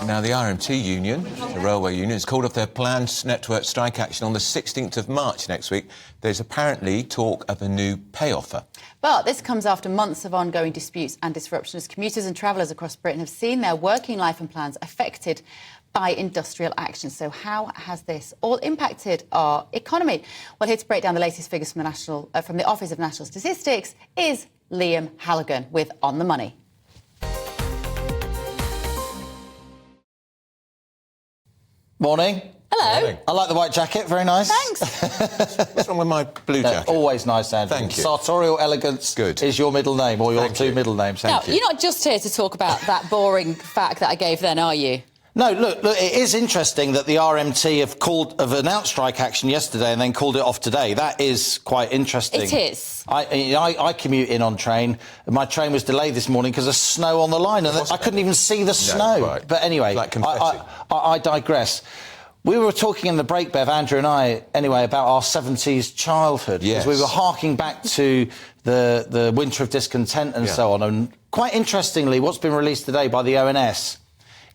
Now, the RMT union, the railway union, has called off their planned network strike action on the 16th of March next week. There's apparently talk of a new pay offer. But this comes after months of ongoing disputes and disruption as commuters and travellers across Britain have seen their working life and plans affected by industrial action. So how has this all impacted our economy? Well, here to break down the latest figures from the Office of National Statistics is Liam Halligan with On the Money. Morning. Hello. Morning. I like the white jacket, very nice. Thanks. What's wrong with my blue jacket? Always nice, Andrew. Thank you. Sartorial elegance is your middle name, or your two middle names. Now, you're not just here to talk about that boring fact that I gave then, are you? No, look, it is interesting that the RMT have announced strike action yesterday and then called it off today. That is quite interesting. It is. I commute in on train. My train was delayed this morning because of snow on the line, and I couldn't even see the snow. Right. But anyway, like I digress. We were talking in the break, Bev, Andrew and I, anyway, about our 70s childhood. Yes. Because we were harking back to the winter of discontent and so on. And quite interestingly, what's been released today by the ONS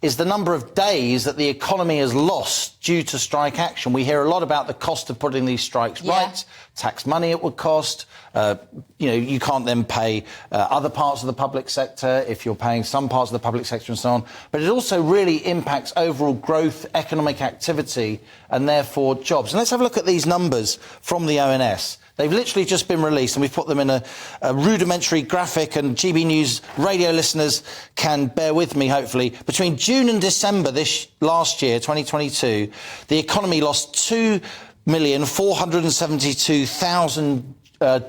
is the number of days that the economy has lost due to strike action. We hear a lot about the cost of putting these strikes right, tax money it would cost. You can't then pay other parts of the public sector if you're paying some parts of the public sector and so on. But it also really impacts overall growth, economic activity, and therefore jobs. And let's have a look at these numbers from the ONS. They've literally just been released, and we've put them in a rudimentary graphic, and GBNews radio listeners can bear with me, hopefully. Between June and December last year, 2022, the economy lost 2,472,000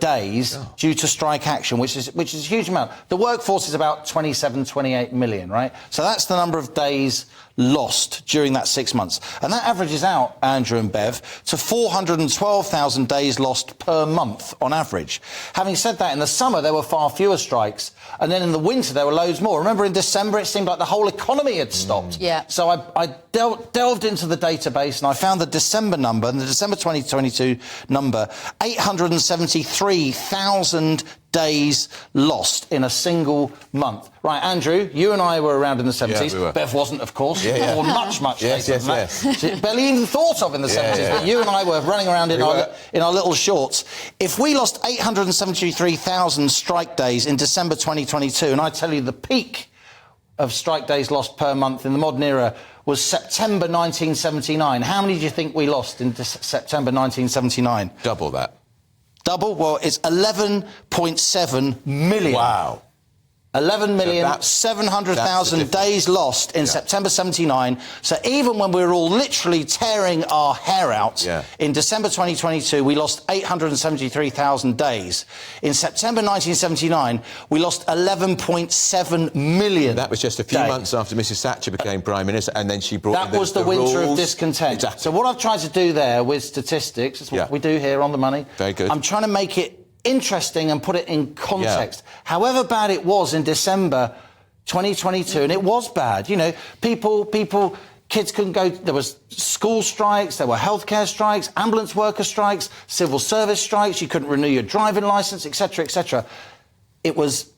days due to strike action, which is a huge amount. The workforce is about 28 million, right? So that's the number of days lost during that 6 months. And that averages out, Andrew and Bev, to 412,000 days lost per month on average. Having said that, in the summer there were far fewer strikes, and then in the winter there were loads more. Remember, in December it seemed like the whole economy had stopped. Yeah. So I delved into the database and I found the December number, the December 2022 number, 873,000 days lost in a single month. Right, Andrew, you and I were around in the 70s. Yeah, we were. Bev wasn't, of course. Or much later than that. Yes. Barely even thought of in the 70s, but you and I were running around in our little shorts. If we lost 873,000 strike days in December 2022, and I tell you the peak of strike days lost per month in the modern era was September 1979. How many do you think we lost in September 1979? Double that. Double? Well, it's 11.7 million. Wow. 11,700,000 days lost in September 79. So even when we were all literally tearing our hair out, in December 2022, we lost 873,000 days. In September 1979, we lost 11.7 million. That was just a few months after Mrs Thatcher became Prime Minister, and then she brought That was the winter of discontent. Exactly. So what I've tried to do there with statistics, that's what we do here on The Money. Very good. I'm trying to make it interesting and put it in context. However bad it was in December 2022, and it was bad, kids couldn't go, there was school strikes, there were healthcare strikes, ambulance worker strikes, civil service strikes, you couldn't renew your driving licence, etc., etc. It was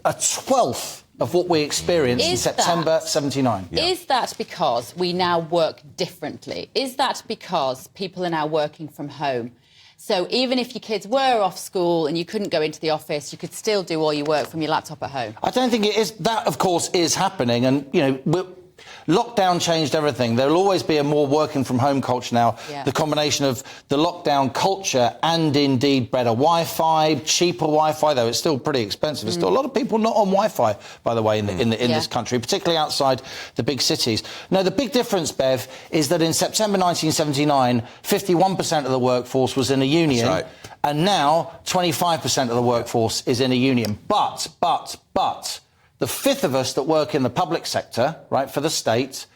a 12th of what we experienced in September 79. Is that because we now work differently? Is that because people are now working from home? So even if your kids were off school and you couldn't go into the office, you could still do all your work from your laptop at home? I don't think it is. That, of course, is happening. And, lockdown changed everything. There will always be a more working from home culture now. The combination of the lockdown culture and indeed better Wi-Fi, cheaper Wi-Fi, though it's still pretty expensive. There's still a lot of people not on Wi-Fi, by the way, in this country, particularly outside the big cities. No, the big difference, Bev, is that in September 1979, 51% of the workforce was in a union. That's right. And now 25% of the workforce is in a union. But the fifth of us that work in the public sector, right, for the state,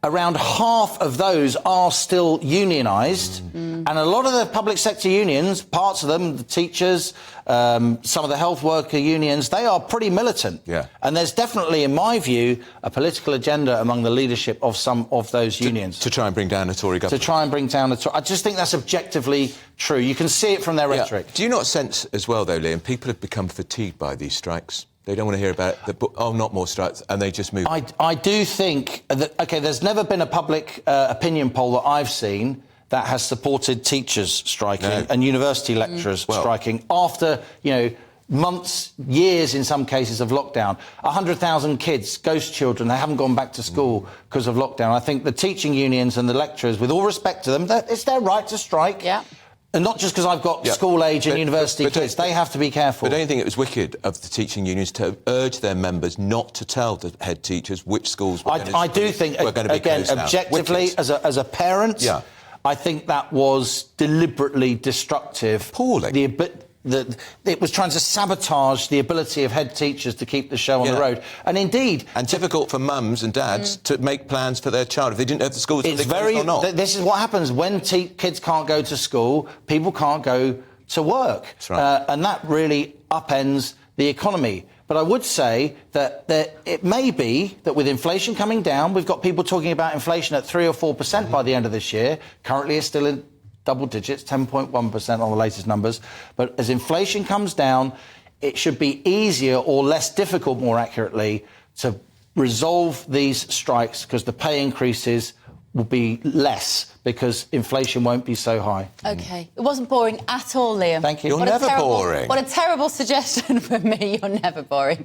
around half of those are still unionised. And a lot of the public sector unions, parts of them, the teachers, some of the health worker unions, they are pretty militant. And there's definitely, in my view, a political agenda among the leadership of some of those unions. To try and bring down a Tory government. To try and bring down a Tory... I just think that's objectively true. You can see it from their rhetoric. Do you not sense as well, though, Liam, people have become fatigued by these strikes? They don't want to hear about it. Not more strikes, and they just move. I do think that, OK, there's never been a public opinion poll that I've seen that has supported teachers striking and university lecturers striking after, months, years in some cases of lockdown. 100,000 kids, ghost children, they haven't gone back to school because of lockdown. I think the teaching unions and the lecturers, with all respect to them, it's their right to strike. Yeah. And not just because I've got school-age and university kids. They have to be careful. But don't you think it was wicked of the teaching unions to urge their members not to tell the head teachers which schools were going to be closed? I do think, again, objectively, as a parent, I think that was deliberately destructive. Appalling. It was trying to sabotage the ability of head teachers to keep the show on the road. And indeed... And difficult for mums and dads to make plans for their child if they didn't know if the schools were closed or not. This is what happens when kids can't go to school, people can't go to work. That's right. And that really upends the economy. But I would say that it may be that with inflation coming down, we've got people talking about inflation at 3 or 4% by the end of this year. Currently it's still in double digits, 10.1% on the latest numbers. But as inflation comes down, it should be easier or less difficult, more accurately, to resolve these strikes because the pay increases will be less because inflation won't be so high. OK. It wasn't boring at all, Liam. Thank you. You're never boring. What a terrible suggestion from me. You're never boring.